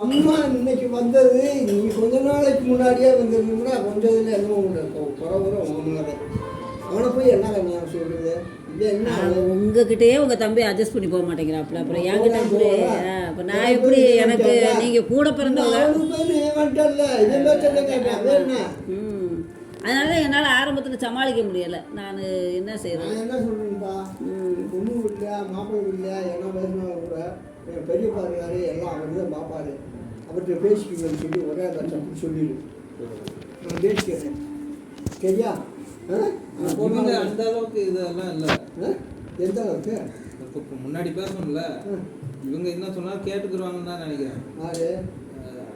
அம்மா இன்னைக்கு வந்தது நீங்கள் கொஞ்ச நாளைக்கு முன்னாடியே வந்துருந்தீங்கன்னா கொஞ்சம் இதில் என்ன உங்களுக்கு குறவுற உங்களை அவனை போய் என்ன கல்யாணம் சொல்கிறது இது என்ன உங்ககிட்டயே உங்கள் தம்பி அட்ஜஸ்ட் பண்ணி போக மாட்டேங்கிறாப்புல அப்புறம் என்கிட்ட எப்படி இப்போ நான் எப்படி எனக்கு நீங்கள் கூட பிறந்தவங்க அதனால என்னால் ஆரம்பத்தில் சமாளிக்க முடியலை நான் என்ன செய்கிறேன் நான் என்ன சொல்கிறேன்ப்பா பொண்ணு இல்லையா மாப்பிள்ளை இல்லையா என்ன பேசினாலும் கூட என் பெரியப்பா இருக்காரு எல்லாம் அவர் தான் பார்ப்பாரு அவர்கிட்ட பேசிக்கணும்னு சொல்லி ஒரே தப்பு சொல்லிடு நான் பேசிக்கிறேன் சரியா அந்த அளவுக்கு இதெல்லாம் இல்லை எந்த அளவுக்கு இப்போ முன்னாடி பேசணும்ல இவங்க என்ன சொன்னாலும் கேட்டுக்குருவாங்கன்னு தான் நினைக்கிறேன் யாரு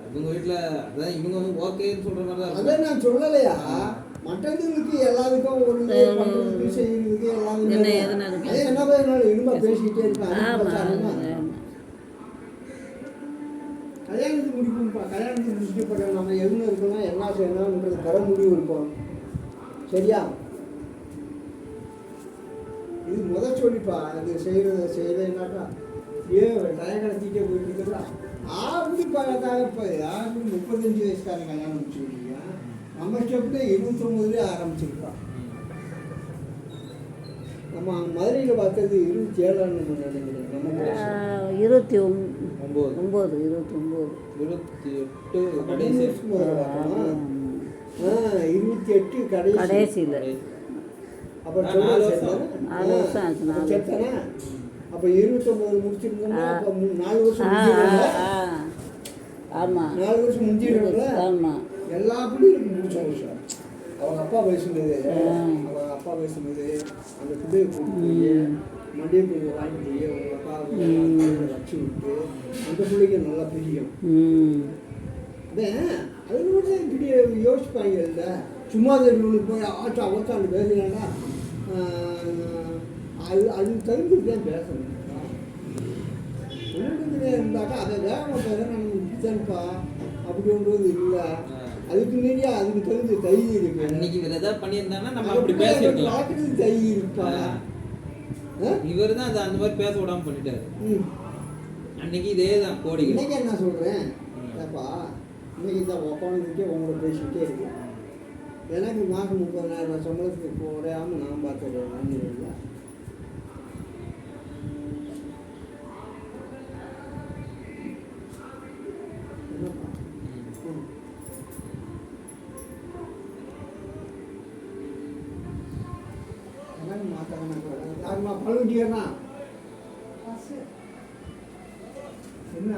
இவங்க வீட்டில் அதான் இவங்க வந்து ஓகேன்னு சொல்கிற மாதிரி தான் அதான் நான் சொல்லலையா மற்றவங்களுக்கு எல்லாத்துக்கும் ஒரு பண்ணுறதுக்கு செய்யறதுக்கு எல்லாமே அதே என்ன பேசினாலும் இனிமே பேசிக்கிட்டே இருப்பேன் கல்யாணத்துக்கு முடிக்கணும்ப்பா கல்யாணத்துக்கு முடிக்கப்பட்ட நம்ம எதுவும் இருக்கணும் என்ன செய்யணும்ன்றது பெற முடிவு இருக்கும் சரியா இது சொல்லிப்பா அது செய்யலைன்னாக்கா ஏன் டயம் கடத்திட்டே போயிட்டு இருக்கிறா அப்படி பார்த்தாங்க இப்போ யாருக்கு 35 வயசுக்காரன் கல்யாணம் முடிச்சுக்கிட்டீங்க நம்ம ஸ்டெப்பில் 29 ஆரம்பிச்சிருக்கோம் நம்ம மதுரையில் பார்த்தது 27 நினைக்கிறேன் நம்ம 29 28 கடைசியில் அப்புறம் 4 வருஷம் ஆச்சு அப்போ 29 முடிச்சிருந்தோம்னா அப்போ 4 வருஷம் ஆமாம் 4 வருஷம் முடிஞ்சிடும்ல ஆமாம் எல்லா பிள்ளைகளுக்கும் முடிச்ச வருஷம் அவங்க அப்பா பேசுனது அந்த பிள்ளையை கூப்பிட்டு மண்டியை போய் வாங்கிட்டு போய் அவங்க அப்பா வச்சு விட்டு அந்த பிள்ளைக்கு நல்லா பிரியும் அது கூட இப்படி யோசிப்பாங்க இல்லை சும்மா தெருவுக்கு போய் ஆட்டோ அவத்தாண்டு பேசுகிறாங்கன்னா அது தகுந்துட்டு தான் பேசணும் ஒன்றுமே இருந்தாக்கா அதை வேகமாக பேசுகிறேன் நம்ம இப்படித்தான்ப்பா அப்படின்றது இல்லை அதுக்கு மீறியா அதுக்கு தகுந்த தைரியம் இருக்கு அன்னைக்கு ஏதாவது பண்ணியிருந்தாங்கன்னா நம்ம அப்படி பேசிருக்கலாம் பார்க்கறது தைரியம் இருப்பா இவர் தான் அதை அந்த மாதிரி பேச விடாமல் பண்ணிட்டாரு அன்னைக்கு இதே தான் கோடி இன்னைக்கு என்ன சொல்கிறேன் ஏப்பா இன்னைக்கு தான் உட்காந்துக்கிட்டே உங்களோட பேசிக்கிட்டே இருக்கு எனக்கு மாதம் 30,000 சம்பளத்துக்கு குறையாமல் நான் பார்த்துக்கிறேன் நன்றி இல்லை யாருமா பழகுட்டியண்ணா என்ன